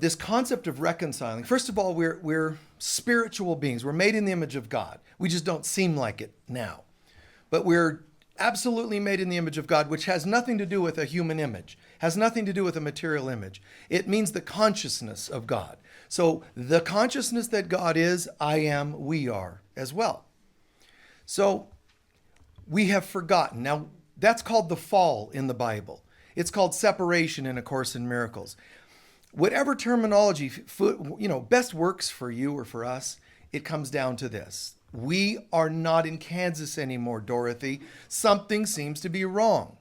this concept of reconciling, first of all, we're spiritual beings. We're made in the image of God. We just don't seem like it now. But we're absolutely made in the image of God, which has nothing to do with a human image, has nothing to do with a material image. It means the consciousness of God. So the consciousness that God is, I am, we are as well. So we have forgotten. Now, that's called the fall in the Bible. It's called separation in A Course in Miracles. Whatever terminology best works for you or for us, it comes down to this. We are not in Kansas anymore, Dorothy. Something seems to be wrong.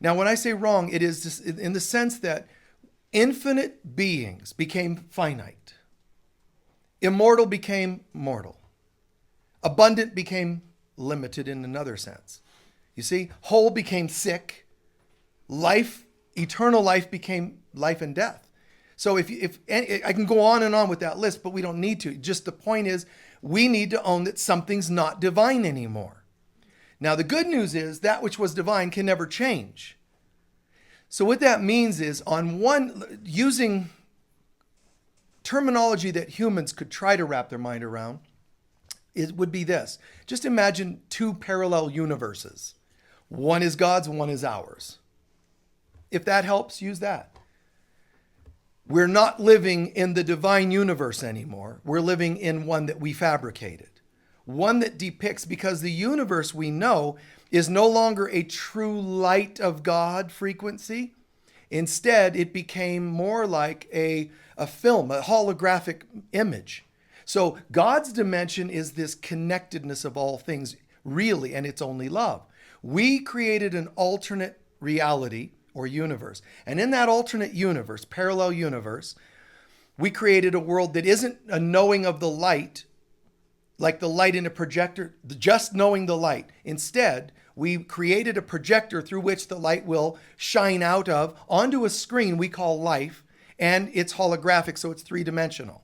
Now, when I say wrong, it is just in the sense that infinite beings became finite. Immortal became mortal. Abundant became limited in another sense. You see, whole became sick. Life, eternal life became life and death. So if I can go on and on with that list, but we don't need to. Just the point is, we need to own that something's not divine anymore. Now, the good news is that which was divine can never change. So what that means is, using terminology that humans could try to wrap their mind around, it would be this. Just imagine two parallel universes. One is God's, one is ours. If that helps, use that. We're not living in the divine universe anymore. We're living in one that we fabricated. One that depicts, because the universe we know is no longer a true light of God frequency. Instead, it became more like a film, a holographic image. So God's dimension is this connectedness of all things, really, and it's only love. We created an alternate reality or universe. And in that alternate universe, parallel universe, we created a world that isn't a knowing of the light, like the light in a projector, just knowing the light. Instead, we created a projector through which the light will shine out of onto a screen we call life, and it's holographic, so it's three-dimensional.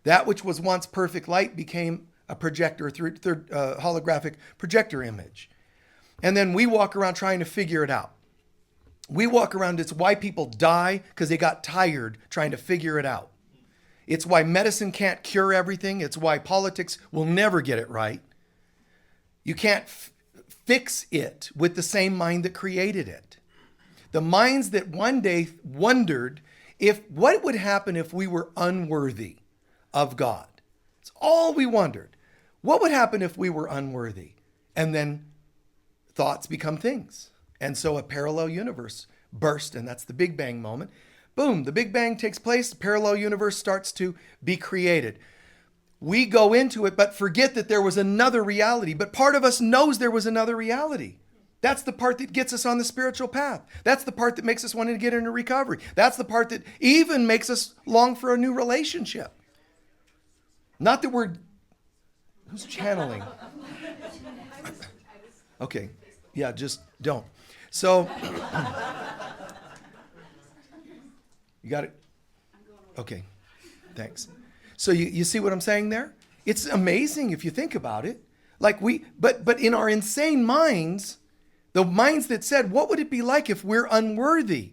That which was once perfect light became a projector, holographic projector image. And then we walk around trying to figure it out. We walk around, it's why people die, because they got tired trying to figure it out. It's why medicine can't cure everything. It's why politics will never get it right. You can't fix it with the same mind that created it. The minds that one day wondered what would happen if we were unworthy of God. It's all we wondered. What would happen if we were unworthy? And then thoughts become things. And so a parallel universe burst, and that's the Big Bang moment. Boom, the Big Bang takes place, the parallel universe starts to be created. We go into it, but forget that there was another reality. But part of us knows there was another reality. That's the part that gets us on the spiritual path. That's the part that makes us want to get into recovery. That's the part that even makes us long for a new relationship. Not that we're... Who's channeling? Okay, yeah, just don't. So, you got it? Okay, thanks. So you see what I'm saying there? It's amazing if you think about it. But in our insane minds, the minds that said, what would it be like if we're unworthy?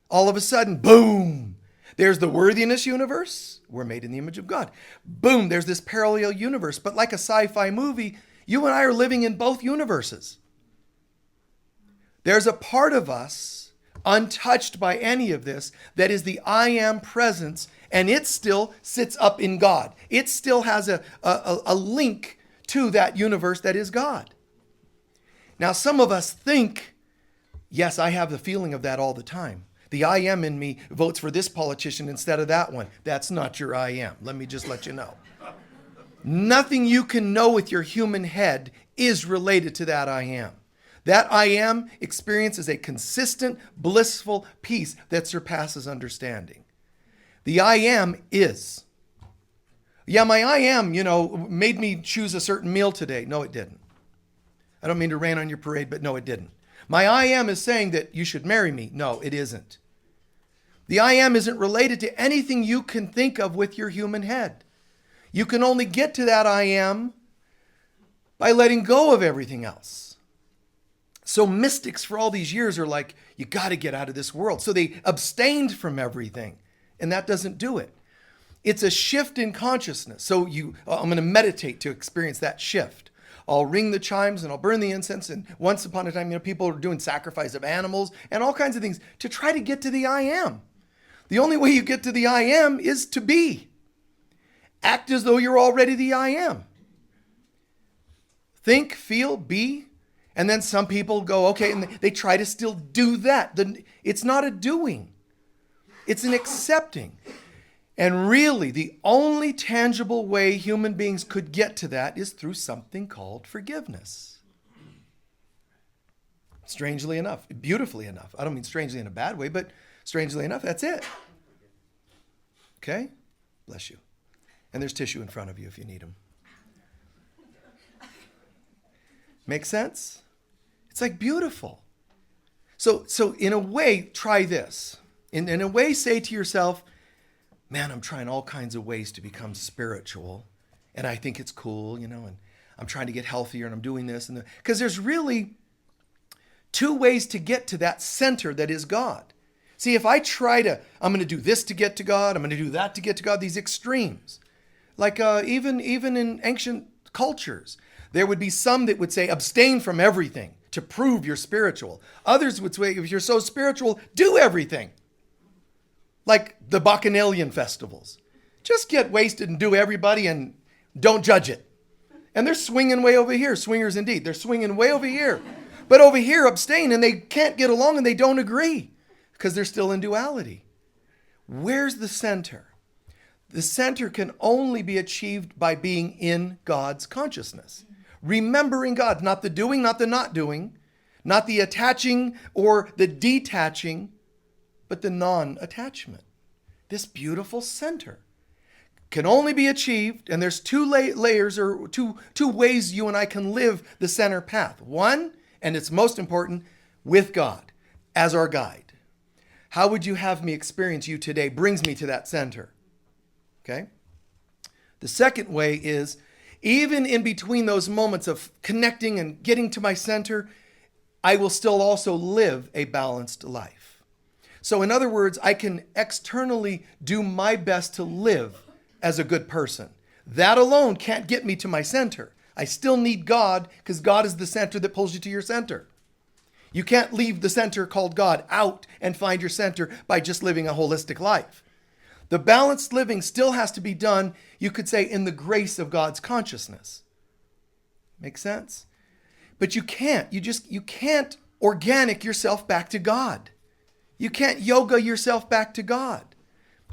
All of a sudden, boom, there's the worthiness universe. We're made in the image of God. Boom, there's this parallel universe. But like a sci-fi movie, you and I are living in both universes. There's a part of us, untouched by any of this, that is the I am presence, and it still sits up in God. It still has a link to that universe that is God. Now, some of us think, yes, I have the feeling of that all the time. The I am in me votes for this politician instead of that one. That's not your I am. Let me just let you know. Nothing you can know with your human head is related to that I am. That I am experiences a consistent, blissful peace that surpasses understanding. The I am is. Yeah, my I am, made me choose a certain meal today. No, it didn't. I don't mean to rain on your parade, but no, it didn't. My I am is saying that you should marry me. No, it isn't. The I am isn't related to anything you can think of with your human head. You can only get to that I am by letting go of everything else. So mystics for all these years are like, you got to get out of this world. So they abstained from everything and that doesn't do it. It's a shift in consciousness. So I'm going to meditate to experience that shift. I'll ring the chimes and I'll burn the incense. And once upon a time, people are doing sacrifice of animals and all kinds of things to try to get to the I am. The only way you get to the I am is to be. Act as though you're already the I am. Think, feel, be. And then some people go, okay, and they try to still do that. It's not a doing. It's an accepting. And really, the only tangible way human beings could get to that is through something called forgiveness. Strangely enough, beautifully enough. I don't mean strangely in a bad way, but strangely enough, that's it. Okay? Bless you. And there's tissue in front of you if you need them. Make sense? It's like beautiful. So in a way, try this. In a way, say to yourself, man, I'm trying all kinds of ways to become spiritual. And I think it's cool, and I'm trying to get healthier and I'm doing this. Because there's really two ways to get to that center that is God. See, if I I'm going to do this to get to God, I'm going to do that to get to God, these extremes. Like even in ancient cultures, there would be some that would say, abstain from everything to prove you're spiritual. Others would say, if you're so spiritual, do everything. Like the Bacchanalian festivals. Just get wasted and do everybody and don't judge it. And they're swinging way over here. Swingers indeed. They're swinging way over here. But over here, abstain, and they can't get along and they don't agree because they're still in duality. Where's the center? The center can only be achieved by being in God's consciousness. Remembering God, not the doing, not the not doing, not the attaching or the detaching, but the non-attachment. This beautiful center can only be achieved, and there's two layers or two ways you and I can live the center path. One, and it's most important, with God as our guide. How would you have me experience you today brings me to that center. Okay? The second way is, even in between those moments of connecting and getting to my center, I will still also live a balanced life. So in other words, I can externally do my best to live as a good person. That alone can't get me to my center. I still need God because God is the center that pulls you to your center. You can't leave the center called God out and find your center by just living a holistic life. The balanced living still has to be done, you could say, in the grace of God's consciousness. Make sense? But you can't. You can't organic yourself back to God. You can't yoga yourself back to God.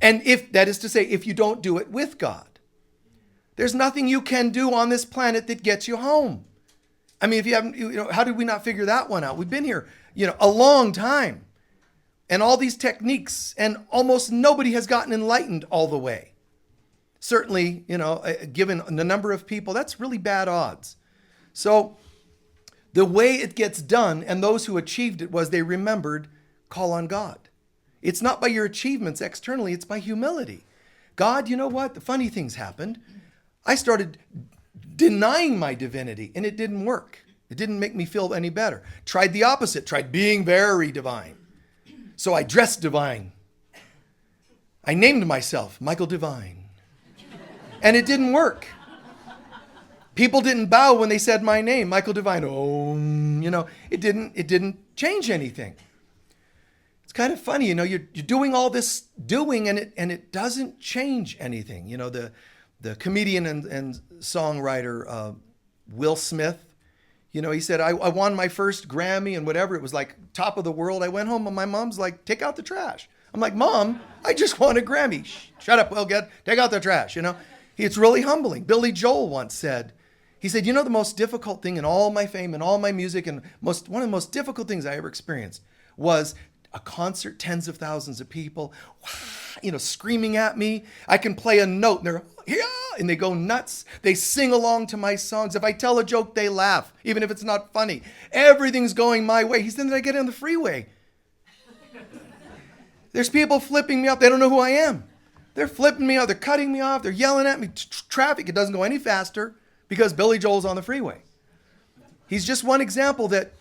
And that is to say, if you don't do it with God. There's nothing you can do on this planet that gets you home. I mean, if you haven't, how did we not figure that one out? We've been here, a long time. And all these techniques, and almost nobody has gotten enlightened all the way. Certainly, given the number of people, that's really bad odds. So the way it gets done, and those who achieved it, was they remembered, call on God. It's not by your achievements externally, it's by humility. God, you know what? The funny things happened. I started denying my divinity, and it didn't work. It didn't make me feel any better. Tried the opposite, tried being very divine. So I dressed divine. I named myself Michael Divine. And it didn't work. People didn't bow when they said my name, Michael Divine. It didn't change anything. It's kind of funny, you're doing all this doing and it doesn't change anything. The comedian and songwriter Will Smith, he said, I won my first Grammy and whatever. It was like top of the world. I went home and my mom's like, take out the trash. I'm like, Mom, I just won a Grammy. Shut up, Will, take out the trash, It's really humbling. Billy Joel once said, the most difficult thing in all my fame and all my music and one of the most difficult things I ever experienced was a concert, tens of thousands of people, screaming at me. I can play a note and they're, yeah, and they go nuts. They sing along to my songs. If I tell a joke, they laugh, even if it's not funny. Everything's going my way. He said, then I get on the freeway. There's people flipping me off. They don't know who I am. They're flipping me off. They're cutting me off. They're yelling at me. Traffic, it doesn't go any faster because Billy Joel's on the freeway. He's just one example that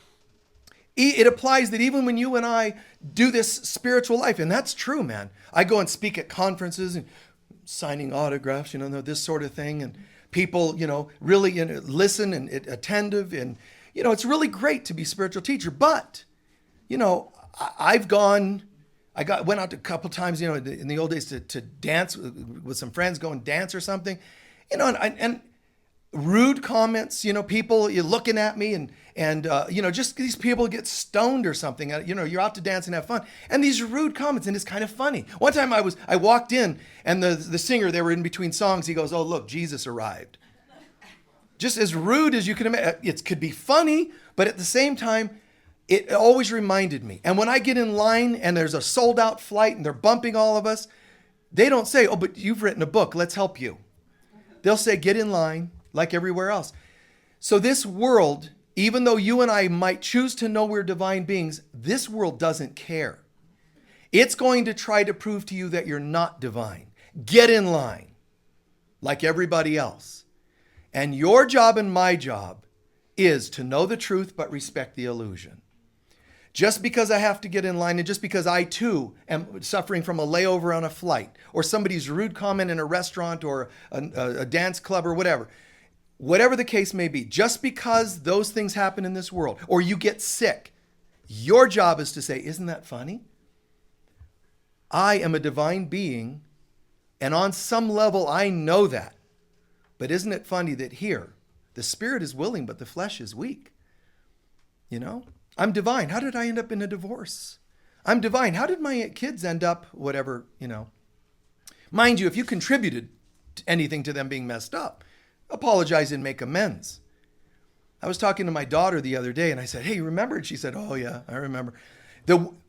It applies that even when you and I do this spiritual life, and that's true, man. I go and speak at conferences and signing autographs, this sort of thing. And people, really listen and attentive. And, it's really great to be a spiritual teacher. But, went out a couple times, in the old days to dance with some friends, go and dance or something, and rude comments, people you're looking at me and just these people get stoned or something, you're out to dance and have fun. And these rude comments, and it's kind of funny. One time I walked in and the singer, they were in between songs. He goes, "Oh, look, Jesus arrived." Just as rude as you can imagine. It could be funny, but at the same time, it always reminded me. And when I get in line and there's a sold out flight and they're bumping all of us, they don't say, "Oh, but you've written a book, let's help you." They'll say, "Get in line," like everywhere else. So this world, even though you and I might choose to know we're divine beings, this world doesn't care. It's going to try to prove to you that you're not divine. Get in line, like everybody else. And your job and my job is to know the truth but respect the illusion. Just because I have to get in line, and just because I too am suffering from a layover on a flight, or somebody's rude comment in a restaurant or a dance club or whatever the case may be, just because those things happen in this world, or you get sick, your job is to say, "Isn't that funny? I am a divine being, and on some level I know that. But isn't it funny that here, the spirit is willing, but the flesh is weak? I'm divine. How did I end up in a divorce? I'm divine. How did my kids end up whatever, Mind you, if you contributed anything to them being messed up, apologize and make amends. I was talking to my daughter the other day and I said, "Hey, you remember?" And she said, "Oh yeah, I remember."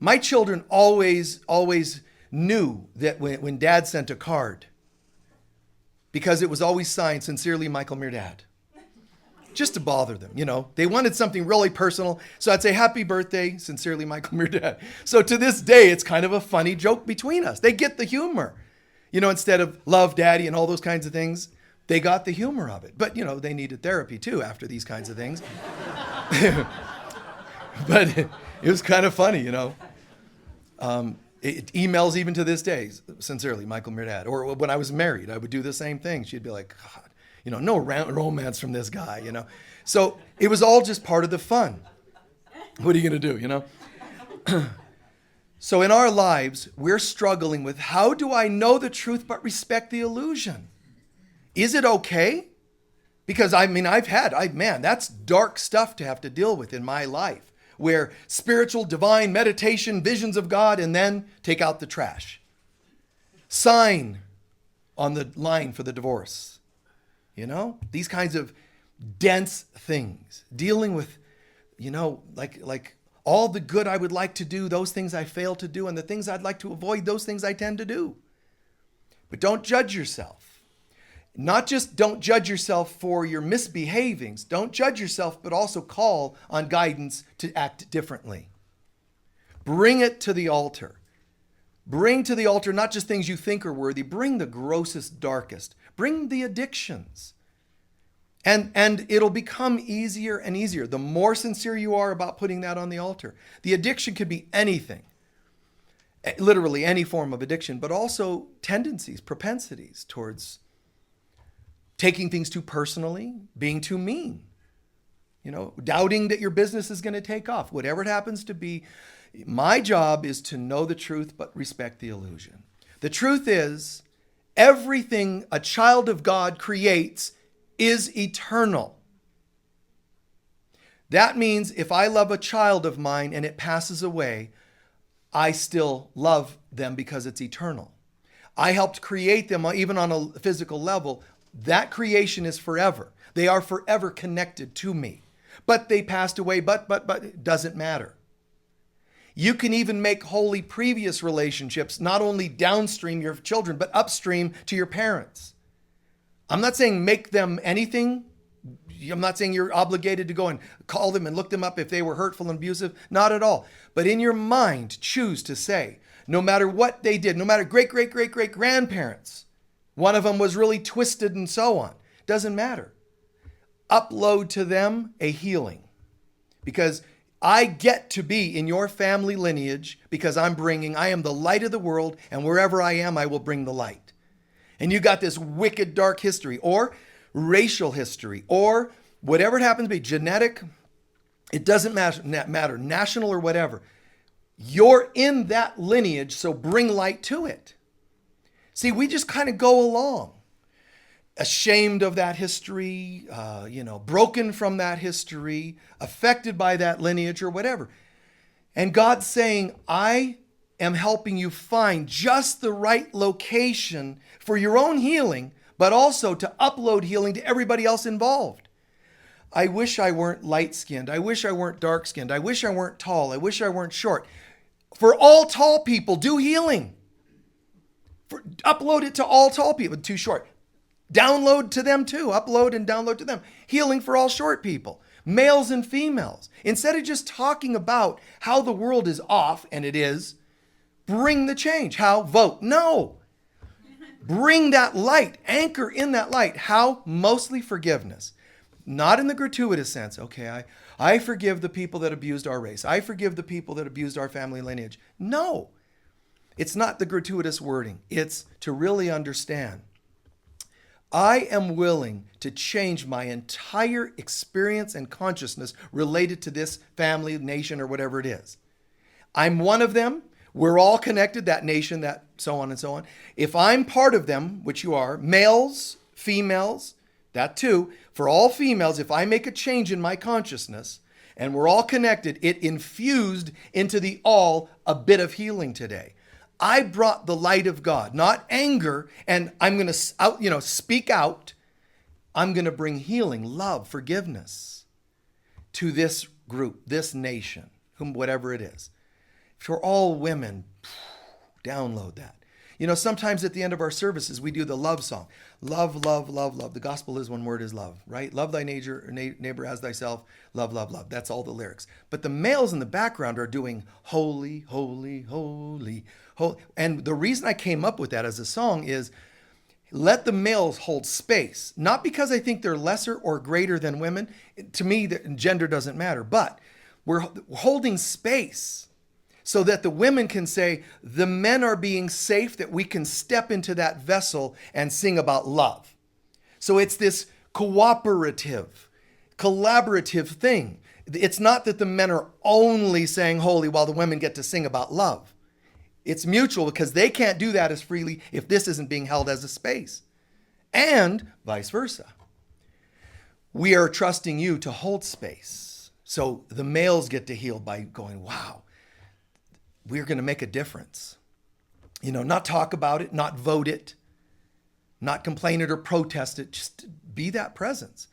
My children always knew that when Dad sent a card, because it was always signed, "Sincerely, Michael Mirdad." Just to bother them, They wanted something really personal. So I'd say, "Happy birthday, sincerely, Michael Mirdad." So to this day, it's kind of a funny joke between us. They get the humor. Instead of "Love, Daddy," and all those kinds of things, they got the humor of it. But, they needed therapy too after these kinds of things. But it was kind of funny, emails even to this day, "Sincerely, Michael Mirdad." Or when I was married, I would do the same thing. She'd be like, "God, no romance from this guy, So it was all just part of the fun. What are you going to do, So in our lives, we're struggling with, how do I know the truth but respect the illusion? Is it okay? Because that's dark stuff to have to deal with in my life, where spiritual, divine, meditation, visions of God, and then take out the trash. Sign on the line for the divorce. These kinds of dense things, dealing with, like all the good I would like to do, those things I fail to do, and the things I'd like to avoid, those things I tend to do. But don't judge yourself. Not just don't judge yourself for your misbehavings. Don't judge yourself, but also call on guidance to act differently. Bring it to the altar. Bring to the altar not just things you think are worthy. Bring the grossest, darkest. Bring the addictions. And it'll become easier and easier the more sincere you are about putting that on the altar. The addiction could be anything, literally any form of addiction, but also tendencies, propensities towards taking things too personally, being too mean, doubting that your business is going to take off, whatever it happens to be. My job is to know the truth, but respect the illusion. The truth is, everything a child of God creates is eternal. That means if I love a child of mine and it passes away, I still love them because it's eternal. I helped create them even on a physical level. That creation is forever. They are forever connected to me. But they passed away, but it doesn't matter. You can even make holy previous relationships, not only downstream your children, but upstream to your parents. I'm not saying make them anything. I'm not saying you're obligated to go and call them and look them up if they were hurtful and abusive. Not at all. But in your mind, choose to say, no matter what they did, no matter great-great-great-great-grandparents, one of them was really twisted and so on. Doesn't matter. Upload to them a healing. Because I get to be in your family lineage because I am the light of the world, and wherever I am, I will bring the light. And you got this wicked dark history or racial history or whatever it happens to be, genetic, it doesn't matter, national or whatever. You're in that lineage, so bring light to it. See, we just kind of go along, ashamed of that history, broken from that history, affected by that lineage or whatever. And God's saying, I am helping you find just the right location for your own healing, but also to upload healing to everybody else involved. I wish I weren't light-skinned. I wish I weren't dark-skinned. I wish I weren't tall. I wish I weren't short. For all tall people, do healing. Upload it to all tall people. Too short. Download to them too. Upload and download to them. Healing for all short people. Males and females. Instead of just talking about how the world is off, and it is, bring the change. How? Vote. No. Bring that light. Anchor in that light. How? Mostly forgiveness. Not in the gratuitous sense. Okay, I forgive the people that abused our race. I forgive the people that abused our family lineage. No. It's not the gratuitous wording. It's to really understand. I am willing to change my entire experience and consciousness related to this family, nation, or whatever it is. I'm one of them. We're all connected, that nation, that so on and so on. If I'm part of them, which you are, males, females, that too, for all females, if I make a change in my consciousness and we're all connected, it infused into the all a bit of healing today. I brought the light of God, not anger, and I'm going to speak out. I'm going to bring healing, love, forgiveness to this group, this nation, whatever it is. For all women, download that. Sometimes at the end of our services, we do the love song. Love, love, love, love. The gospel is one word is love, right? Love thy neighbor as thyself. Love, love, love. That's all the lyrics. But the males in the background are doing holy, holy, holy, holy. And the reason I came up with that as a song is let the males hold space. Not because I think they're lesser or greater than women. To me, gender doesn't matter. But we're holding space so that the women can say, the men are being safe, that we can step into that vessel and sing about love. So it's this cooperative, collaborative thing. It's not that the men are only saying holy while the women get to sing about love. It's mutual because they can't do that as freely if this isn't being held as a space. And vice versa. We are trusting you to hold space. So the males get to heal by going, wow, we're going to make a difference. Not talk about it, not vote it, not complain it or protest it. Just be that presence.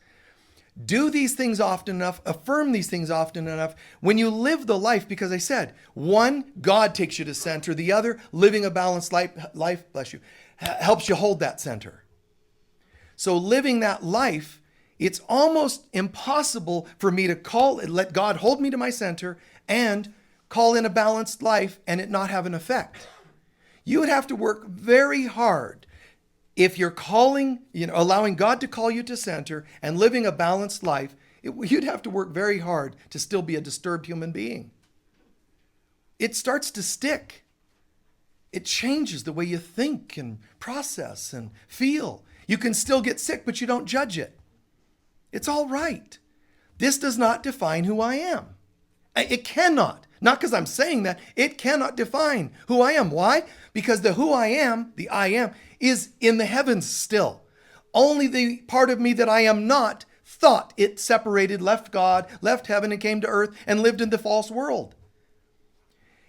Do these things often enough, affirm these things often enough. When you live the life, because I said, one, God takes you to center. The other, living a balanced life, bless you, helps you hold that center. So living that life, it's almost impossible for me to let God hold me to my center and call in a balanced life and it not have an effect. You would have to work very hard if you're allowing God to call you to center and living a balanced life. You'd have to work very hard to still be a disturbed human being. It starts to stick. It changes the way you think and process and feel. You can still get sick, but you don't judge it. It's all right. This does not define who I am. It cannot. Not because I'm saying that. It cannot define who I am. Why? Because the who I am, the I am, is in the heavens still. Only the part of me that I am not thought it separated, left God, left heaven and came to earth and lived in the false world.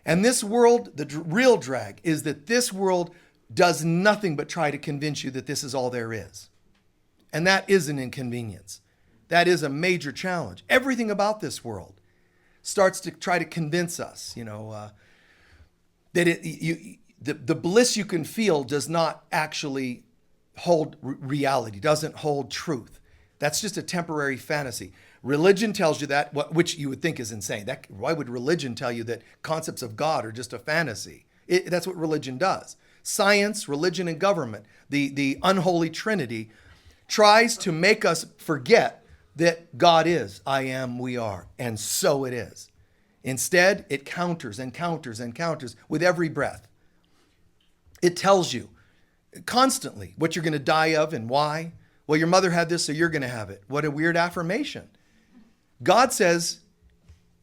And this world, the real drag is that this world does nothing but try to convince you that this is all there is. And that is an inconvenience. That is a major challenge. Everything about this world starts to try to convince us, that the bliss you can feel does not actually hold reality, doesn't hold truth. That's just a temporary fantasy. Religion tells you that, which you would think is insane. Why would religion tell you that concepts of God are just a fantasy? That's what religion does. Science, religion, and government, the unholy trinity, tries to make us forget that God is, I am, we are, and so it is. Instead, it counters and counters and counters with every breath. It tells you constantly what you're going to die of and why. Well, your mother had this, so you're going to have it. What a weird affirmation. God says,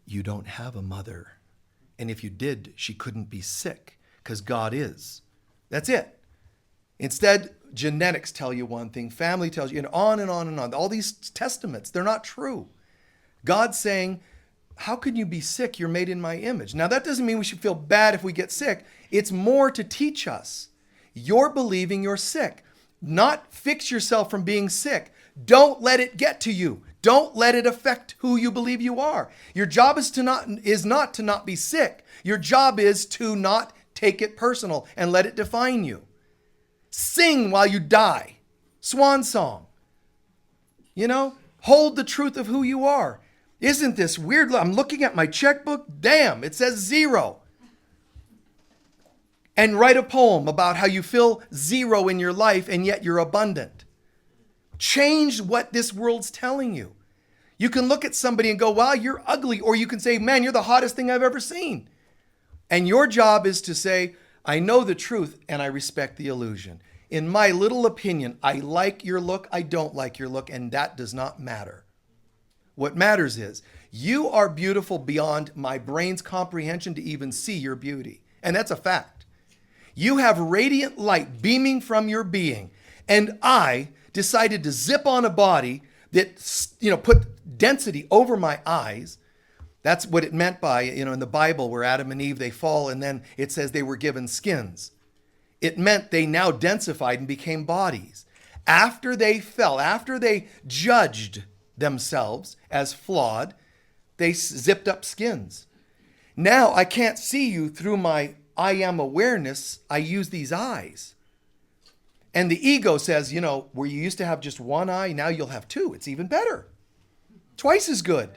you don't have a mother. And if you did, she couldn't be sick because God is. That's it. Instead, genetics tell you one thing, family tells you, and on and on and on. All these testaments, they're not true. God's saying, how can you be sick? You're made in my image. Now, that doesn't mean we should feel bad if we get sick. It's more to teach us. You're believing you're sick. Not fix yourself from being sick. Don't let it get to you. Don't let it affect who you believe you are. Your job is not to not be sick. Your job is to not take it personal and let it define you. Sing while you die. Swan song. Hold the truth of who you are. Isn't this weird? I'm looking at my checkbook. Damn, it says 0. And write a poem about how you feel 0 in your life and yet you're abundant. Change what this world's telling you. You can look at somebody and go, wow, you're ugly. Or you can say, man, you're the hottest thing I've ever seen. And your job is to say, I know the truth and I respect the illusion. In my little opinion, I like your look, I don't like your look, and that does not matter. What matters is you are beautiful beyond my brain's comprehension to even see your beauty. And that's a fact. You have radiant light beaming from your being. And I decided to zip on a body that, put density over my eyes. That's what it meant by, in the Bible where Adam and Eve, they fall and then it says they were given skins. It meant they now densified and became bodies. After they fell, after they judged themselves as flawed, they zipped up skins. Now I can't see you through my I am awareness. I use these eyes. And the ego says, where you used to have just one eye, now you'll have 2. It's even better. Twice as good.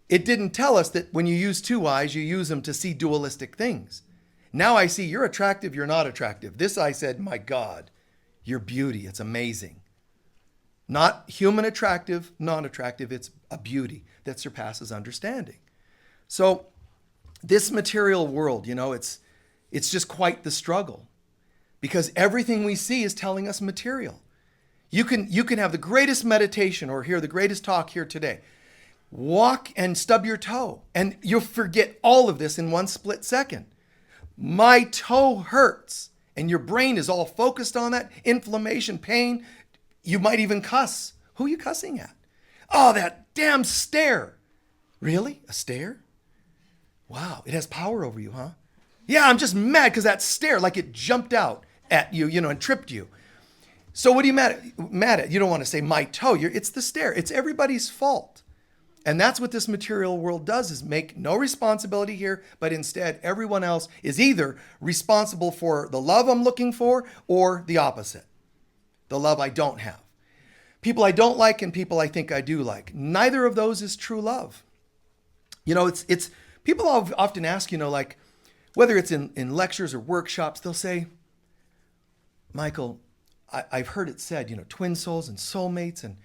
It didn't tell us that when you use 2 eyes, you use them to see dualistic things. Now I see you're attractive, you're not attractive. This eye said, my God, your beauty, it's amazing. Not human attractive, non-attractive, it's a beauty that surpasses understanding. So this material world, it's just quite the struggle because everything we see is telling us material. You can have the greatest meditation or hear the greatest talk here today. Walk and stub your toe and you'll forget all of this in one split second. My toe hurts and your brain is all focused on that inflammation, pain. You might even cuss. Who are you cussing at? Oh, that damn stare. Really? A stare? Wow, it has power over you, huh? Yeah, I'm just mad because that stare, like it jumped out at you, and tripped you. So what are you mad at? You don't want to say my toe. It's the stare. It's everybody's fault. And that's what this material world does, is make no responsibility here, but instead everyone else is either responsible for the love I'm looking for or the opposite, the love I don't have. People I don't like and people I think I do like. Neither of those is true love. It's people often ask, whether it's in lectures or workshops, they'll say, Michael, I've heard it said, twin souls and soulmates, and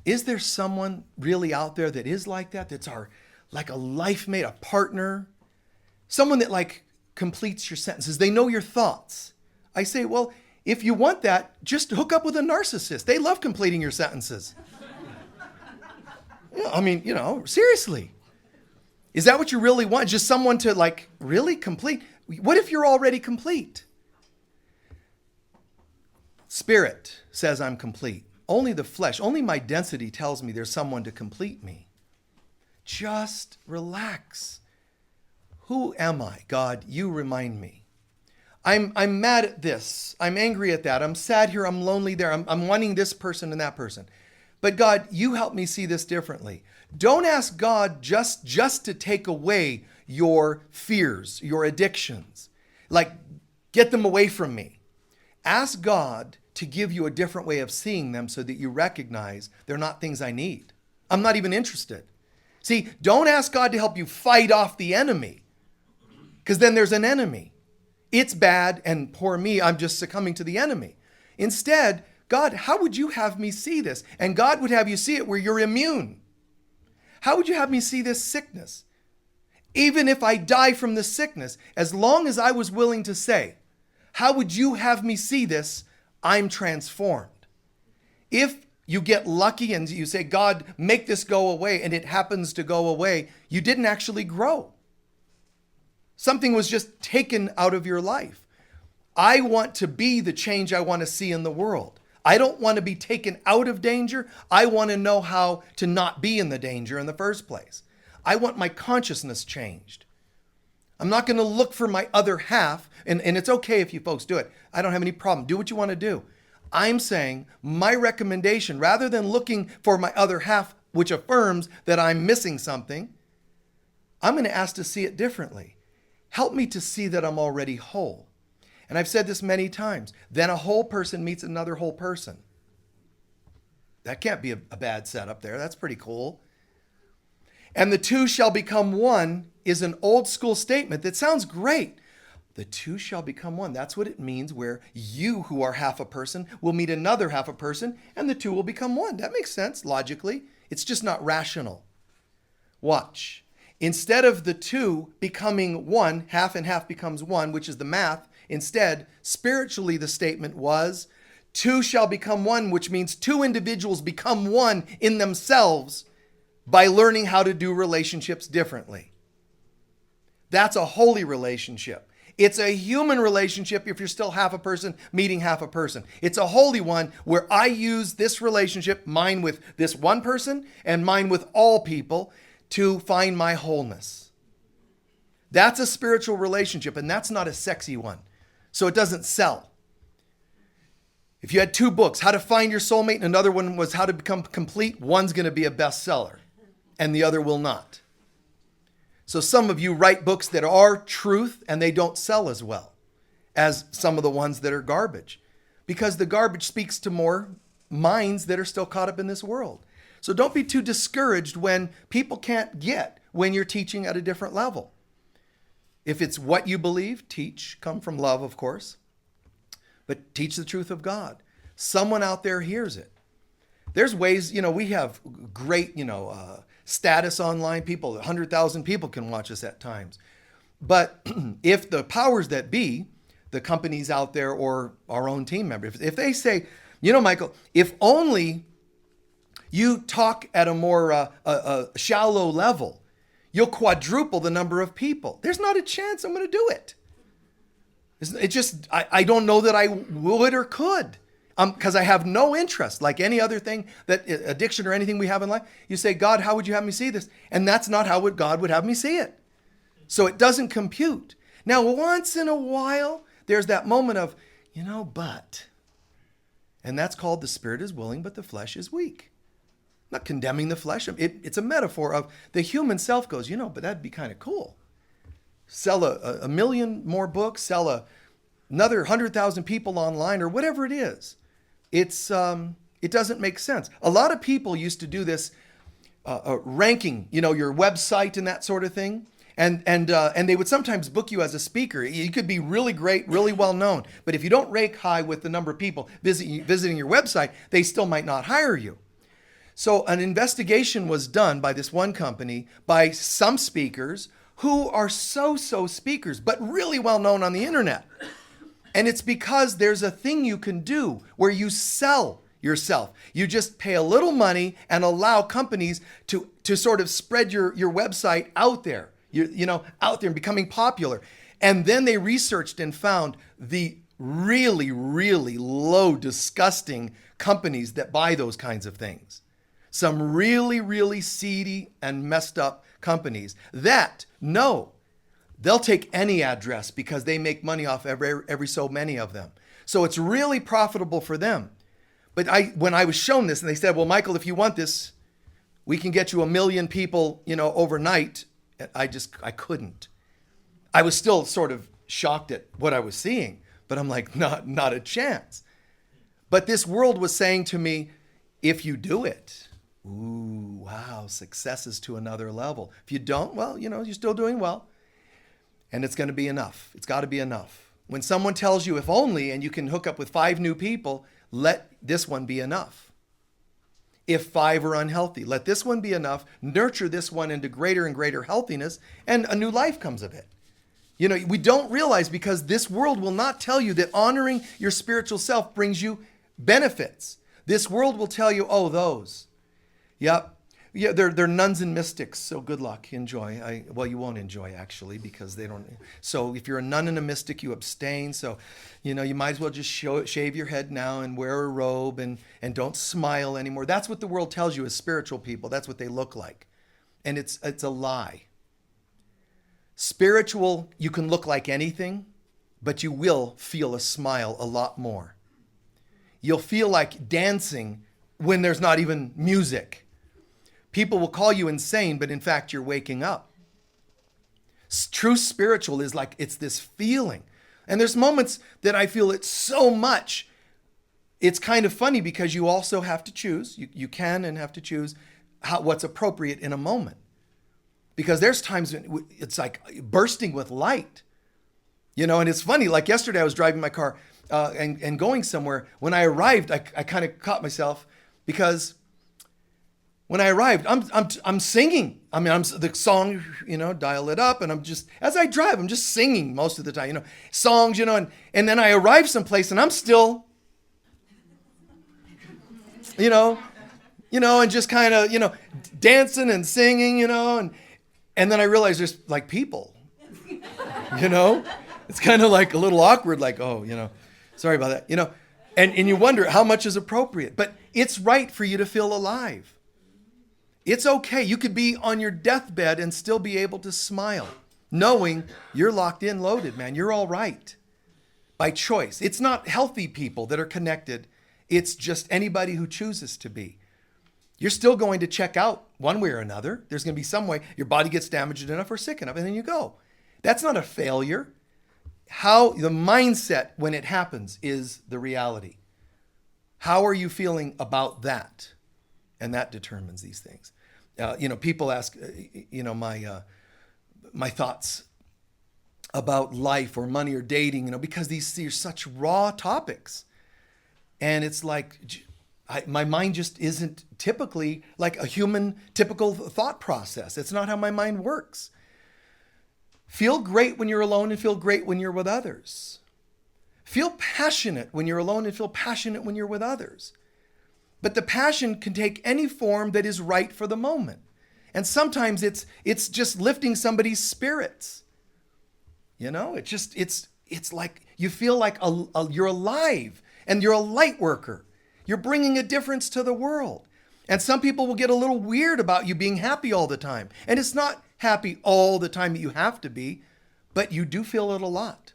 is there someone really out there that is like that? That's like a life mate, a partner, someone that completes your sentences. They know your thoughts. I say, well, if you want that, just hook up with a narcissist. They love completing your sentences. Seriously. Is that what you really want? Just someone to really complete? What if you're already complete? Spirit says I'm complete. Only the flesh, only my density tells me there's someone to complete me. Just relax. Who am I? God, you remind me. I'm mad at this. I'm angry at that. I'm sad here. I'm lonely there. I'm wanting this person and that person. But God, you help me see this differently. Don't ask God just to take away your fears, your addictions. Get them away from me. Ask God to give you a different way of seeing them so that you recognize they're not things I need. I'm not even interested. See, don't ask God to help you fight off the enemy, because then there's an enemy. It's bad, and poor me, I'm just succumbing to the enemy. Instead, God, how would you have me see this? And God would have you see it where you're immune. How would you have me see this sickness? Even if I die from the sickness, as long as I was willing to say, how would you have me see this? I'm transformed. If you get lucky and you say, God, make this go away, and it happens to go away, you didn't actually grow. Something was just taken out of your life. I want to be the change I want to see in the world. I don't want to be taken out of danger. I want to know how to not be in the danger in the first place. I want my consciousness changed. I'm not going to look for my other half, and it's okay if you folks do it. I don't have any problem. Do what you want to do. I'm saying my recommendation, rather than looking for my other half, which affirms that I'm missing something, I'm going to ask to see it differently. Help me to see that I'm already whole. And I've said this many times. Then a whole person meets another whole person. That can't be a bad setup there. That's pretty cool. And the two shall become one is an old school statement that sounds great. The two shall become one. That's what it means, where you, who are half a person, will meet another half a person, and the two will become one. That makes sense logically. It's just not rational. Watch. Instead of the two becoming one, half and half becomes one, which is the math, instead, spiritually, the statement was, two shall become one, which means two individuals become one in themselves by learning how to do relationships differently. That's a holy relationship. It's a human relationship if you're still half a person meeting half a person. It's a holy one where I use this relationship, mine with this one person and mine with all people, to find my wholeness. That's a spiritual relationship, and that's not a sexy one. So it doesn't sell. If you had two books, How to Find Your Soulmate, and another one was How to Become Complete, one's going to be a bestseller, and the other will not. So some of you write books that are truth, and they don't sell as well as some of the ones that are garbage, because the garbage speaks to more minds that are still caught up in this world. So don't be too discouraged when people can't get when you're teaching at a different level. If it's what you believe, teach. Come from love, of course. But teach the truth of God. Someone out there hears it. There's ways, we have great, status online. 100,000 people can watch us at times. But if the powers that be, the companies out there or our own team members, if they say, Michael, if only you talk at a more shallow level, you'll quadruple the number of people. There's not a chance I'm going to do it. I don't know that I would or could, because I have no interest. Like any other thing, that addiction or anything we have in life, you say, God, how would you have me see this? And that's not how God would have me see it. So it doesn't compute. Now, once in a while, there's that moment of, but. And that's called the spirit is willing, but the flesh is weak. Not condemning the flesh. It's a metaphor of the human self goes, but that'd be kind of cool. Sell a million more books, sell another 100,000 people online, or whatever it is. It doesn't make sense. A lot of people used to do this ranking, your website and that sort of thing. And they would sometimes book you as a speaker. You could be really great, really well known. But if you don't rank high with the number of people visiting your website, they still might not hire you. So an investigation was done by this one company, by some speakers who are so speakers, but really well known on the internet. And it's because there's a thing you can do where you sell yourself. You just pay a little money and allow companies to sort of spread your website out there, out there and becoming popular. And then they researched and found the really, really low, disgusting companies that buy those kinds of things. Some really, really seedy and messed up companies that, no, they'll take any address because they make money off every so many of them. So it's really profitable for them. But when I was shown this and they said, well, Michael, if you want this, we can get you 1 million people, overnight. I couldn't. I was still sort of shocked at what I was seeing, but I'm like, not a chance. But this world was saying to me, if you do it, ooh, wow, success is to another level. If you don't, well, you're still doing well. And it's going to be enough. It's got to be enough. When someone tells you if only, and you can hook up with 5 new people, let this one be enough. if 5 are unhealthy. Let this one be enough, nurture this one into greater and greater healthiness, and a new life comes of it. You know, we don't realize, because this world will not tell you that honoring your spiritual self brings you benefits. This world will tell you, oh, those. Yep. Yeah, they're nuns and mystics, so good luck. Enjoy. Well, you won't enjoy, actually, because they don't. So if you're a nun and a mystic, you abstain. So, you know, you might as well just shave your head now and wear a robe and don't smile anymore. That's what the world tells you as spiritual people. That's what they look like. And it's a lie. Spiritual, you can look like anything, but you will feel a smile a lot more. You'll feel like dancing when there's not even music. People will call you insane, but in fact, you're waking up. True spiritual is like, it's this feeling. And there's moments that I feel it so much. It's kind of funny because you also have to choose. You can and have to choose what's appropriate in a moment. Because there's times when it's like bursting with light. You know, and it's funny, like yesterday I was driving my car and going somewhere. When I arrived, I kind of caught myself because when I arrived, I'm singing. I mean, I'm the song, you know, dial it up, and I'm just, as I drive, I'm just singing most of the time, you know, songs, you know, and then I arrive someplace and I'm still, you know, and just kind of, you know, dancing and singing, you know, and then I realize there's like people, you know, it's kind of like a little awkward, like, oh, you know, sorry about that, you know, and you wonder how much is appropriate, but it's right for you to feel alive. It's okay. You could be on your deathbed and still be able to smile, knowing you're locked in, loaded, man. You're all right by choice. It's not healthy people that are connected. It's just anybody who chooses to be. You're still going to check out one way or another. There's going to be some way your body gets damaged enough or sick enough, and then you go. That's not a failure. How the mindset when it happens is the reality. How are you feeling about that? And that determines these things. You know, people ask, you know, my thoughts about life or money or dating, you know, because these are such raw topics. And it's like, my mind just isn't typically like a human typical thought process. It's not how my mind works. Feel great when you're alone and feel great when you're with others. Feel passionate when you're alone and feel passionate when you're with others. But the passion can take any form that is right for the moment. And sometimes it's just lifting somebody's spirits. You know, it's like you feel like you're alive and you're a light worker. You're bringing a difference to the world. And some people will get a little weird about you being happy all the time. And it's not happy all the time that you have to be, but you do feel it a lot.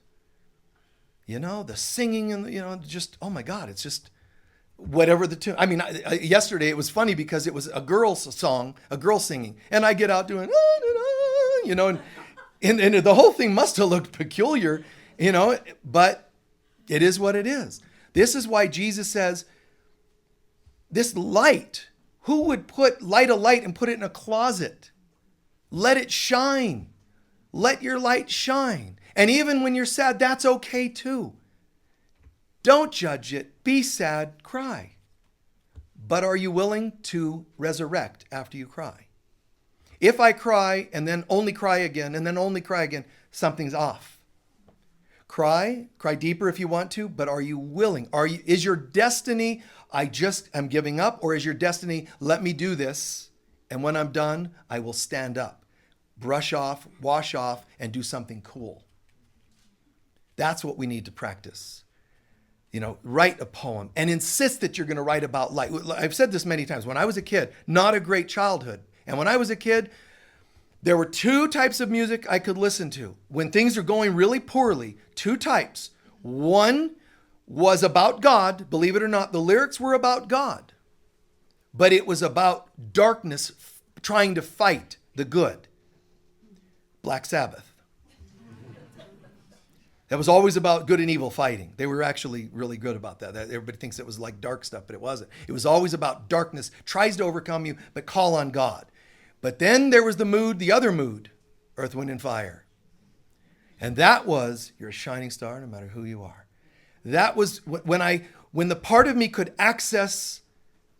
You know, the singing and, you know, just, oh my God, it's just, whatever the tune. I mean, yesterday it was funny because it was a girl's song, a girl singing, and I get out doing, you know, and the whole thing must have looked peculiar, you know, but it is what it is. This is why Jesus says, this light, who would light a light and put it in a closet? Let it shine. Let your light shine. And even when you're sad, that's okay too. Don't judge it. Be sad. Cry. But are you willing to resurrect after you cry? If I cry and then only cry again and then only cry again, something's off. Cry deeper if you want to, but are you willing? Is your destiny, I'm giving up, or is your destiny, let me do this, and when I'm done, I will stand up, brush off, wash off, and do something cool? That's what we need to practice. You know, write a poem and insist that you're going to write about life. I've said this many times. When I was a kid, not a great childhood. And when I was a kid, there were 2 types of music I could listen to. When things are going really poorly, 2 types. One was about God. Believe it or not, the lyrics were about God. But it was about darkness trying to fight the good. Black Sabbath. That was always about good and evil fighting. They were actually really good about that. Everybody thinks it was like dark stuff, but it wasn't. It was always about darkness, tries to overcome you, but call on God. But then there was the other mood, Earth, Wind, and Fire. And that was, you're a shining star no matter who you are. That was when the part of me could access,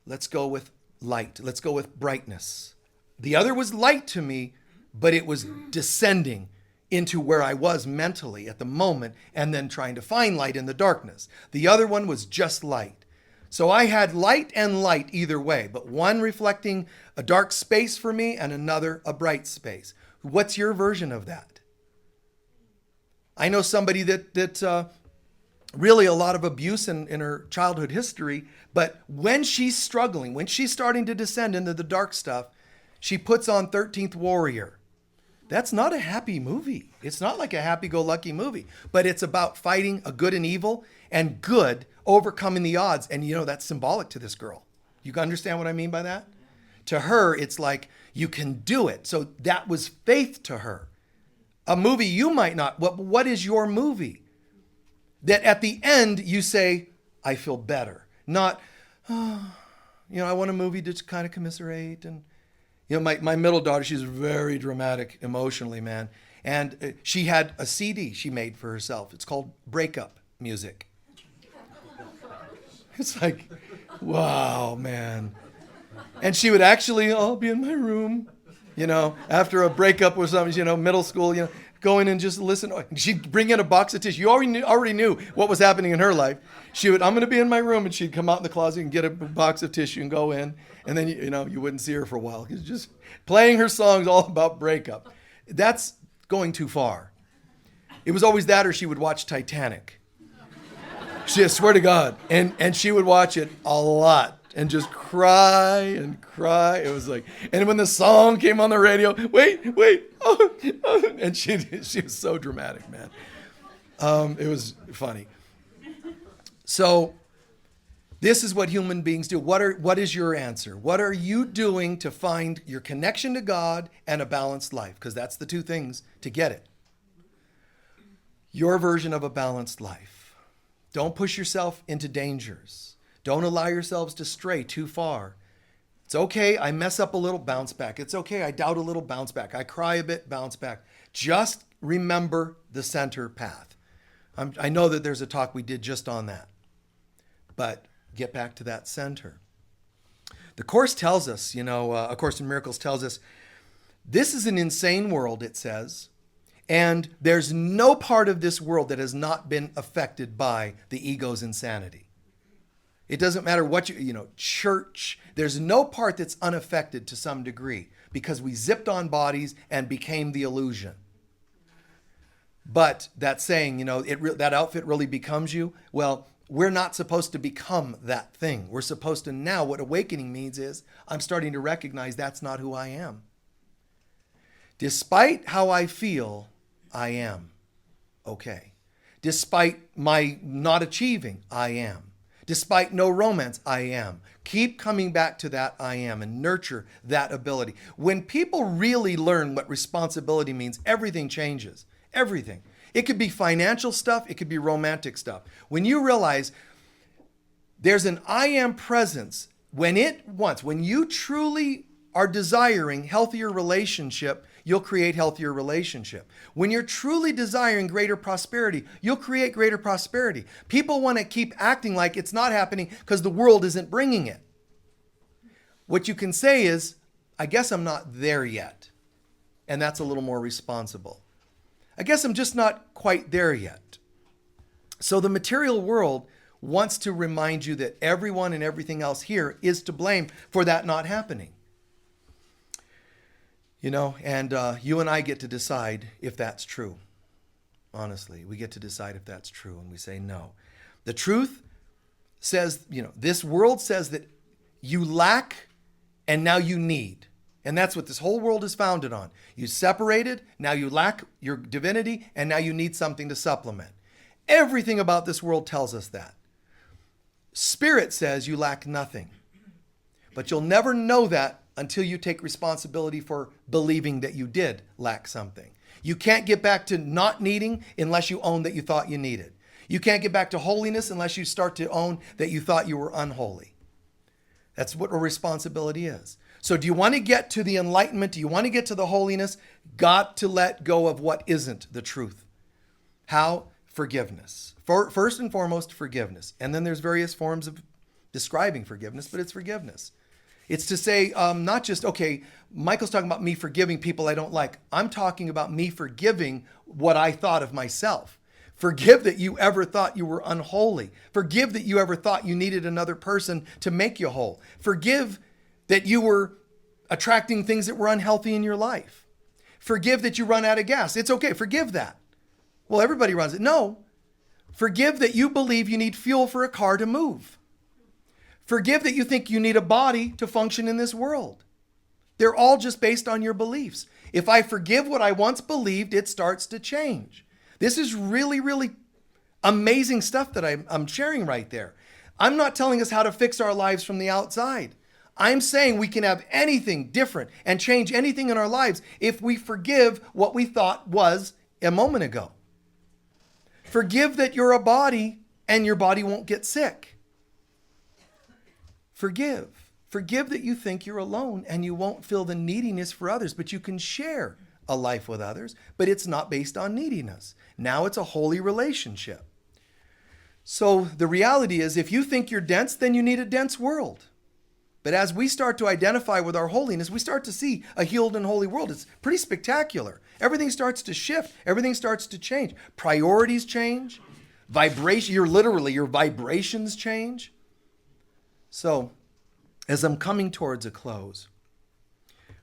let's go with light. Let's go with brightness. The other was light to me, but it was descending into where I was mentally at the moment and then trying to find light in the darkness. The other one was just light. So I had light and light either way, but one reflecting a dark space for me and another a bright space. What's your version of that? I know somebody that really a lot of abuse in her childhood history, but when she's struggling, when she's starting to descend into the dark stuff, she puts on 13th Warrior. That's not a happy movie. It's not like a happy-go-lucky movie, but it's about fighting a good and evil and good overcoming the odds. And that's symbolic to this girl. You understand what I mean by that? To her, it's like you can do it. So that was faith to her. A movie you might not. What is your movie? That at the end you say, I feel better. Not, I want a movie to kind of commiserate. And my middle daughter, she's very dramatic emotionally, man. And she had a CD she made for herself. It's called Breakup Music. It's like, wow, man. And she would actually, I'll be in my room, after a breakup or something, middle school, go in and just listen. She'd bring in a box of tissue. You already knew what was happening in her life. She would, I'm going to be in my room, and she'd come out in the closet and get a box of tissue and go in. And then, you wouldn't see her for a while. Because just playing her songs all about breakup. That's going too far. It was always that or she would watch Titanic. I swear to God. And she would watch it a lot and just cry and cry. It was like, and when the song came on the radio, wait, and she was so dramatic, man. It was funny. So this is what human beings do. What is your answer? What are you doing to find your connection to God and a balanced life? Because that's the two things to get it. Your version of a balanced life. Don't push yourself into dangers. Don't allow yourselves to stray too far. It's okay, I mess up a little, bounce back. It's okay, I doubt a little, bounce back. I cry a bit, bounce back. Just remember the center path. I know that there's a talk we did just on that. But get back to that center. The Course tells us, A Course in Miracles tells us, this is an insane world, it says, and there's no part of this world that has not been affected by the ego's insanity. It doesn't matter what church, there's no part that's unaffected to some degree because we zipped on bodies and became the illusion. But that saying, that outfit really becomes you. Well, we're not supposed to become that thing. We're supposed to now, what awakening means is I'm starting to recognize that's not who I am. Despite how I feel, I am okay. Despite my not achieving, I am. Despite no romance, I am. Keep coming back to that I am and nurture that ability. When people really learn what responsibility means, everything changes. Everything. It could be financial stuff. It could be romantic stuff. When you realize there's an I am presence, when you truly are desiring healthier relationship, you'll create healthier relationship. When you're truly desiring greater prosperity, you'll create greater prosperity. People want to keep acting like it's not happening because the world isn't bringing it. What you can say is, I guess I'm not there yet. And that's a little more responsible. I guess I'm just not quite there yet. So the material world wants to remind you that everyone and everything else here is to blame for that not happening. And you and I get to decide if that's true. Honestly, we get to decide if that's true, and we say no. The truth says, this world says that you lack and now you need. And that's what this whole world is founded on. You separated, now you lack your divinity, and now you need something to supplement. Everything about this world tells us that. Spirit says you lack nothing. But you'll never know that until you take responsibility for believing that you did lack something. You can't get back to not needing unless you own that you thought you needed. You can't get back to holiness unless you start to own that you thought you were unholy. That's what a responsibility is. So do you want to get to the enlightenment? Do you want to get to the holiness? Got to let go of what isn't the truth. How? Forgiveness. First and foremost, forgiveness. And then there's various forms of describing forgiveness, but it's forgiveness. It's to say, not just, okay, Michael's talking about me forgiving people I don't like. I'm talking about me forgiving what I thought of myself. Forgive that you ever thought you were unholy. Forgive that you ever thought you needed another person to make you whole. Forgive that you were attracting things that were unhealthy in your life. Forgive that you run out of gas. It's okay. Forgive that. Well, everybody runs it. No. Forgive that you believe you need fuel for a car to move. Forgive that you think you need a body to function in this world. They're all just based on your beliefs. If I forgive what I once believed, it starts to change. This is really, really amazing stuff that I'm sharing right there. I'm not telling us how to fix our lives from the outside. I'm saying we can have anything different and change anything in our lives if we forgive what we thought was a moment ago. Forgive that you're a body and your body won't get sick. Forgive. Forgive that you think you're alone and you won't feel the neediness for others, but you can share a life with others, but it's not based on neediness. Now it's a holy relationship. So the reality is, if you think you're dense, then you need a dense world. But as we start to identify with our holiness, we start to see a healed and holy world. It's pretty spectacular. Everything starts to shift. Everything starts to change. Priorities change. Your vibrations change. So, as I'm coming towards a close,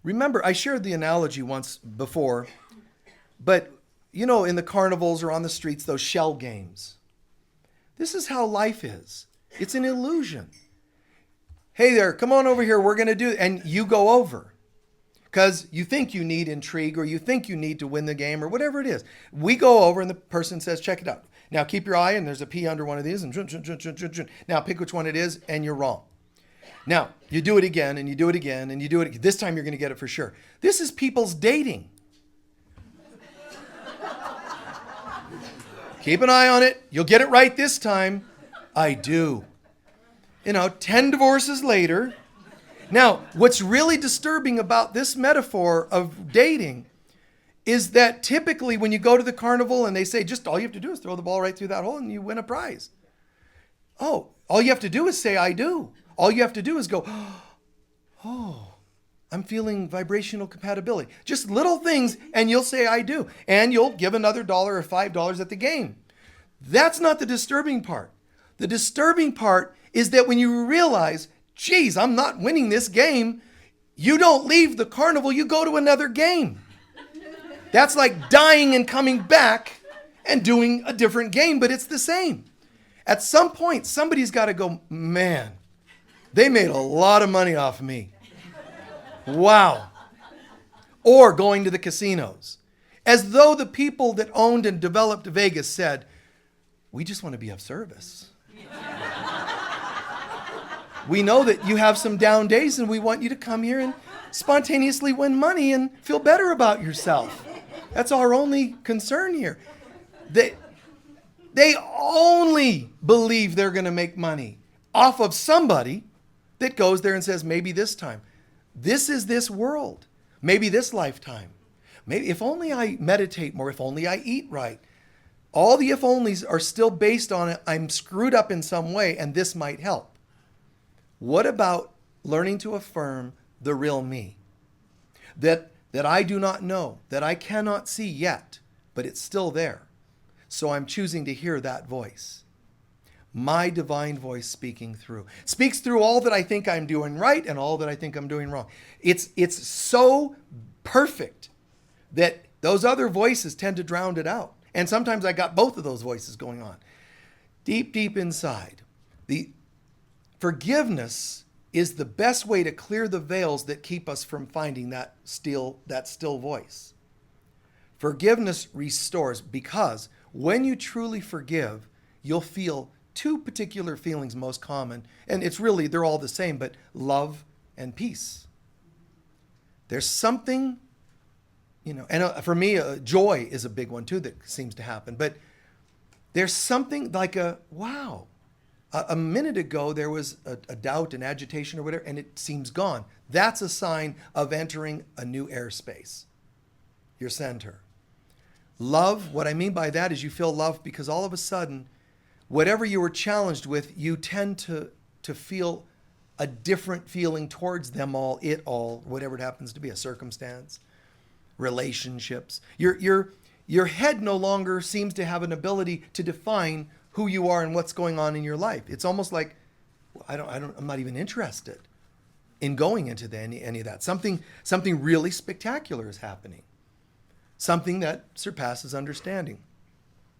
remember, I shared the analogy once before, but you know, in the carnivals or on the streets, those shell games. This is how life is. It's an illusion. Hey there, come on over here, we're going to do it. And you go over because you think you need intrigue or you think you need to win the game or whatever it is. We go over and the person says, check it out. Now keep your eye and there's a P under one of these and now pick which one it is and you're wrong. Now you do it again and you do it again and you do it. This time you're going to get it for sure. This is people's dating. Keep an eye on it. You'll get it right this time. I do. 10 divorces later. Now, what's really disturbing about this metaphor of dating is that typically when you go to the carnival and they say, just all you have to do is throw the ball right through that hole and you win a prize. Oh, all you have to do is say, I do. All you have to do is go, oh, I'm feeling vibrational compatibility. Just little things and you'll say, I do. And you'll give another $1 or $5 at the game. That's not the disturbing part. The disturbing part is that when you realize, geez, I'm not winning this game, you don't leave the carnival, you go to another game. That's like dying and coming back and doing a different game, but it's the same. At some point, somebody's got to go, man, they made a lot of money off of me. Wow. Or going to the casinos. As though the people that owned and developed Vegas said, we just want to be of service. We know that you have some down days and we want you to come here and spontaneously win money and feel better about yourself. That's our only concern here. They only believe they're going to make money off of somebody that goes there and says, maybe this time. This is this world. Maybe this lifetime. Maybe if only I meditate more, if only I eat right. All the if onlys are still based on it. I'm screwed up in some way and this might help. What about learning to affirm the real me? That I do not know, that I cannot see yet, but it's still there. So I'm choosing to hear that voice. My divine voice speaking through. Speaks through all that I think I'm doing right and all that I think I'm doing wrong. It's so perfect that those other voices tend to drown it out. And sometimes I got both of those voices going on. Deep, deep inside. The forgiveness is the best way to clear the veils that keep us from finding that still voice. Forgiveness restores, because when you truly forgive, you'll feel two particular feelings most common, and they're all the same, but love and peace. There's something, and for me, joy is a big one too that seems to happen, but there's something like wow. A minute ago, there was a doubt and agitation or whatever, and it seems gone. That's a sign of entering a new airspace, your center. Love, what I mean by that is you feel love because all of a sudden, whatever you were challenged with, you tend to feel a different feeling towards them all, it all, whatever it happens to be, a circumstance, relationships. Your head no longer seems to have an ability to define who you are and what's going on in your life. It's almost like, I'm not even interested in going into any of that. Something really spectacular is happening. Something that surpasses understanding.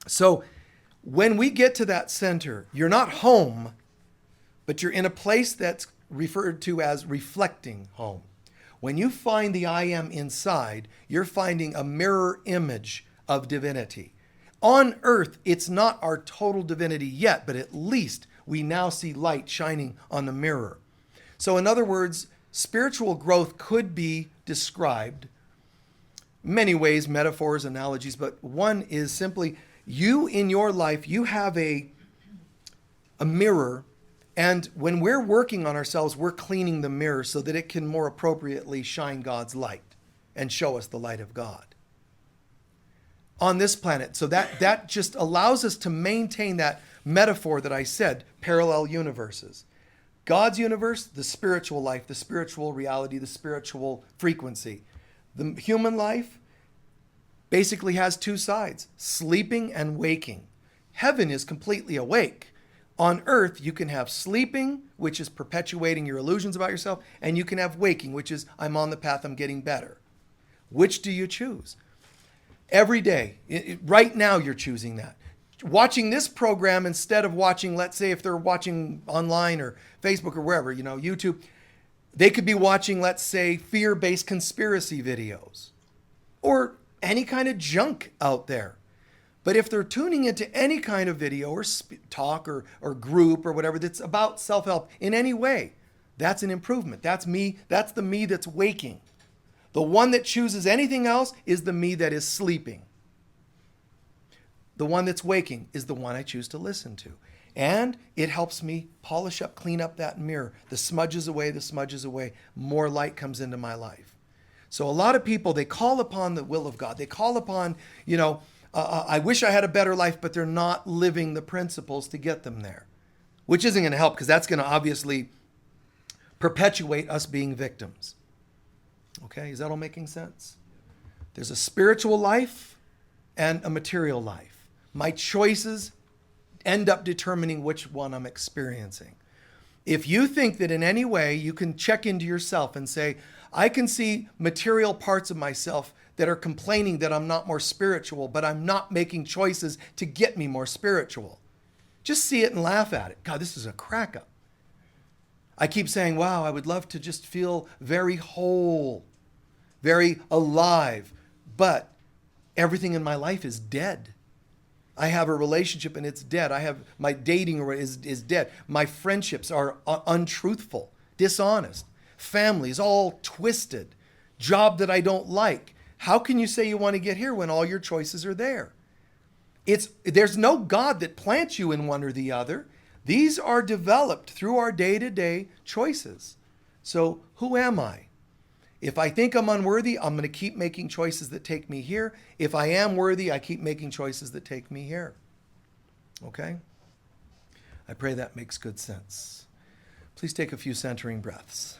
So when we get to that center, you're not home, but you're in a place that's referred to as reflecting home. When you find the I am inside, you're finding a mirror image of divinity. On earth, it's not our total divinity yet, but at least we now see light shining on the mirror. So in other words, spiritual growth could be described many ways, metaphors, analogies, but one is simply you in your life, you have a mirror, and when we're working on ourselves, we're cleaning the mirror so that it can more appropriately shine God's light and show us the light of God on this planet. So that just allows us to maintain that metaphor that I said, parallel universes. God's universe, the spiritual life, the spiritual reality, the spiritual frequency. The human life basically has two sides, sleeping and waking. Heaven is completely awake. On earth, you can have sleeping, which is perpetuating your illusions about yourself, and you can have waking, which is I'm on the path, I'm getting better. Which do you choose? Every day, right now you're choosing that. Watching this program instead of watching, let's say if they're watching online or Facebook or wherever, YouTube, they could be watching, let's say, fear-based conspiracy videos or any kind of junk out there. But if they're tuning into any kind of video or talk or group or whatever that's about self-help in any way, that's an improvement. That's me. That's the me that's waking. The one that chooses anything else is the me that is sleeping. The one that's waking is the one I choose to listen to. And it helps me polish up, clean up that mirror. The smudges away, more light comes into my life. So a lot of people, they call upon the will of God. They call upon, I wish I had a better life, but they're not living the principles to get them there, which isn't going to help because that's going to obviously perpetuate us being victims. Okay, is that all making sense? There's a spiritual life and a material life. My choices end up determining which one I'm experiencing. If you think that in any way you can check into yourself and say, I can see material parts of myself that are complaining that I'm not more spiritual, but I'm not making choices to get me more spiritual. Just see it and laugh at it. God, this is a crack up. I keep saying, wow, I would love to just feel very whole, very alive, but everything in my life is dead. I have a relationship and it's dead. I have my dating is dead. My friendships are untruthful, dishonest. Family is all twisted. Job that I don't like. How can you say you want to get here when all your choices are there? There's no God that plants you in one or the other. These are developed through our day-to-day choices. So who am I? If I think I'm unworthy, I'm going to keep making choices that take me here. If I am worthy, I keep making choices that take me here. Okay? I pray that makes good sense. Please take a few centering breaths.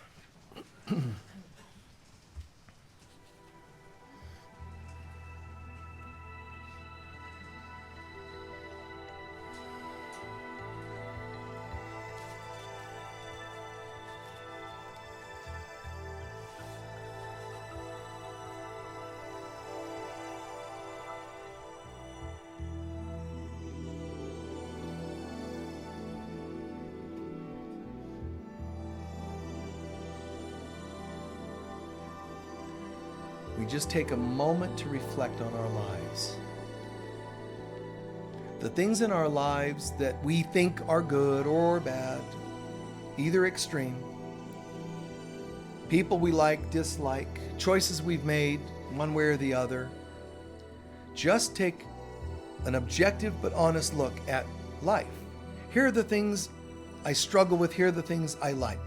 We just take a moment to reflect on our lives. The things in our lives that we think are good or bad, either extreme. People we like, dislike, choices we've made, one way or the other. Just take an objective but honest look at life. Here are the things I struggle with, here are the things I like.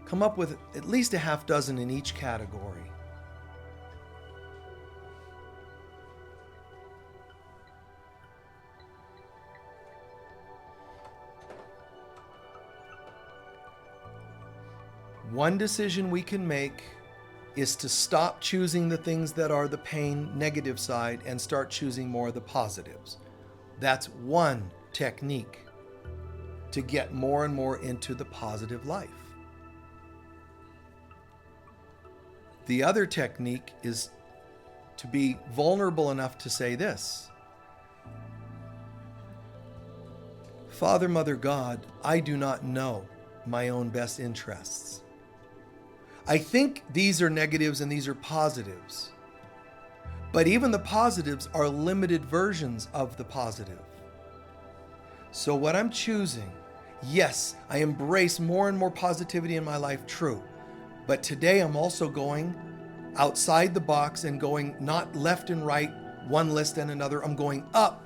Come up with at least a half dozen in each category. One decision we can make is to stop choosing the things that are the pain, negative side, and start choosing more of the positives. That's one technique to get more and more into the positive life. The other technique is to be vulnerable enough to say this: Father, Mother, God, I do not know my own best interests. I think these are negatives and these are positives. But even the positives are limited versions of the positive. So what I'm choosing, yes, I embrace more and more positivity in my life, true. But today I'm also going outside the box and going not left and right, one list and another. I'm going up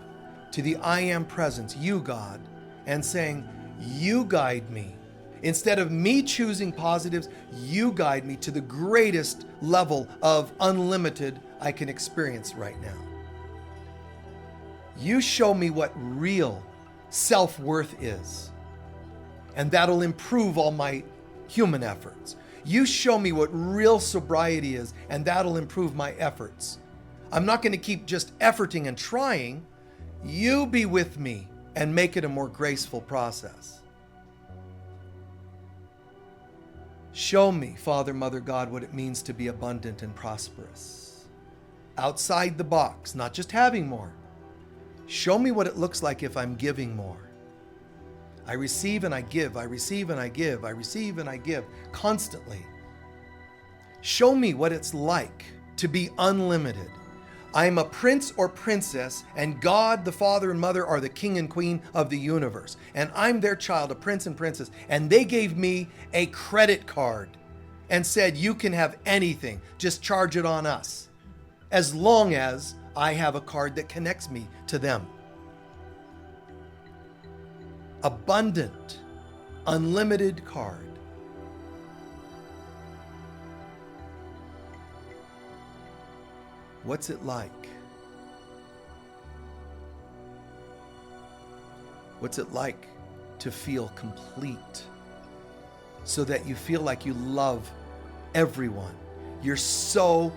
to the I am presence, you, God, and saying, you guide me. Instead of me choosing positives, you guide me to the greatest level of unlimited I can experience right now. You show me what real self-worth is, and that'll improve all my human efforts. You show me what real sobriety is, and that'll improve my efforts. I'm not going to keep just efforting and trying. You be with me and make it a more graceful process. Show me, Father, Mother, God, what it means to be abundant and prosperous. Outside the box, not just having more. Show me what it looks like if I'm giving more. I receive and I give, I receive and I give, I receive and I give constantly. Show me what it's like to be unlimited. I'm a prince or princess, and God, the Father and Mother, are the king and queen of the universe. And I'm their child, a prince and princess. And they gave me a credit card and said, you can have anything, just charge it on us, as long as I have a card that connects me to them. Abundant, unlimited card. What's it like? What's it like to feel complete so that you feel like you love everyone? You're so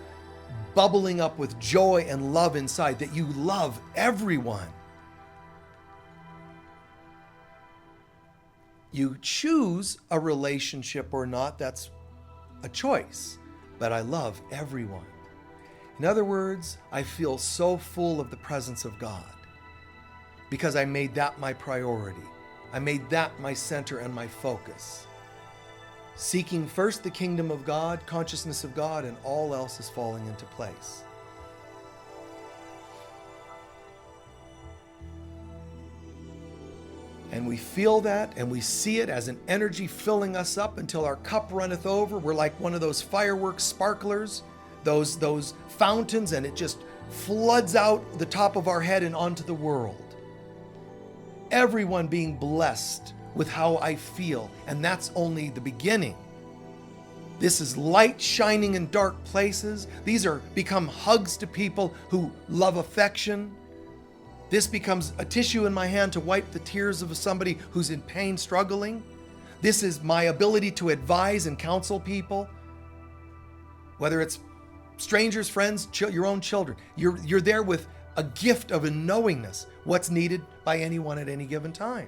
bubbling up with joy and love inside that you love everyone. You choose a relationship or not, that's a choice, but I love everyone. In other words, I feel so full of the presence of God because I made that my priority. I made that my center and my focus. Seeking first the kingdom of God, consciousness of God, and all else is falling into place. And we feel that and we see it as an energy filling us up until our cup runneth over. We're like one of those fireworks sparklers, those fountains, and it just floods out the top of our head and onto the world. Everyone being blessed with how I feel, and that's only the beginning. This is light shining in dark places. These are become hugs to people who love affection. This becomes a tissue in my hand to wipe the tears of somebody who's in pain, struggling. This is my ability to advise and counsel people, whether it's strangers, friends, your own children. You're there with a gift of a knowingness, what's needed by anyone at any given time.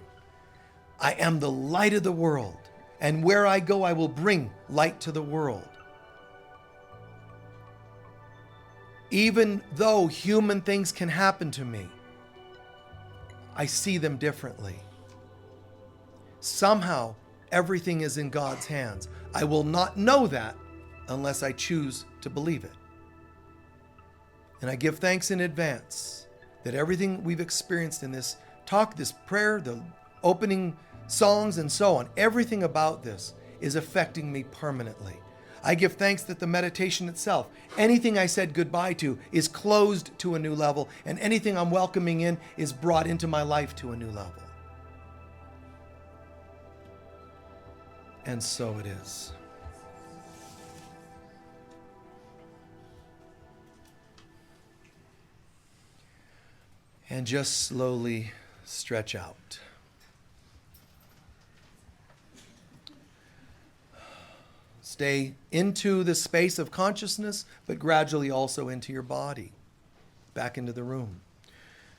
I am the light of the world, and where I go, I will bring light to the world. Even though human things can happen to me, I see them differently. Somehow, everything is in God's hands. I will not know that unless I choose to believe it. And I give thanks in advance that everything we've experienced in this talk, this prayer, the opening songs and so on, everything about this is affecting me permanently. I give thanks that the meditation itself, anything I said goodbye to, is closed to a new level, and anything I'm welcoming in is brought into my life to a new level. And so it is. And just slowly stretch out. Stay into the space of consciousness, but gradually also into your body, back into the room.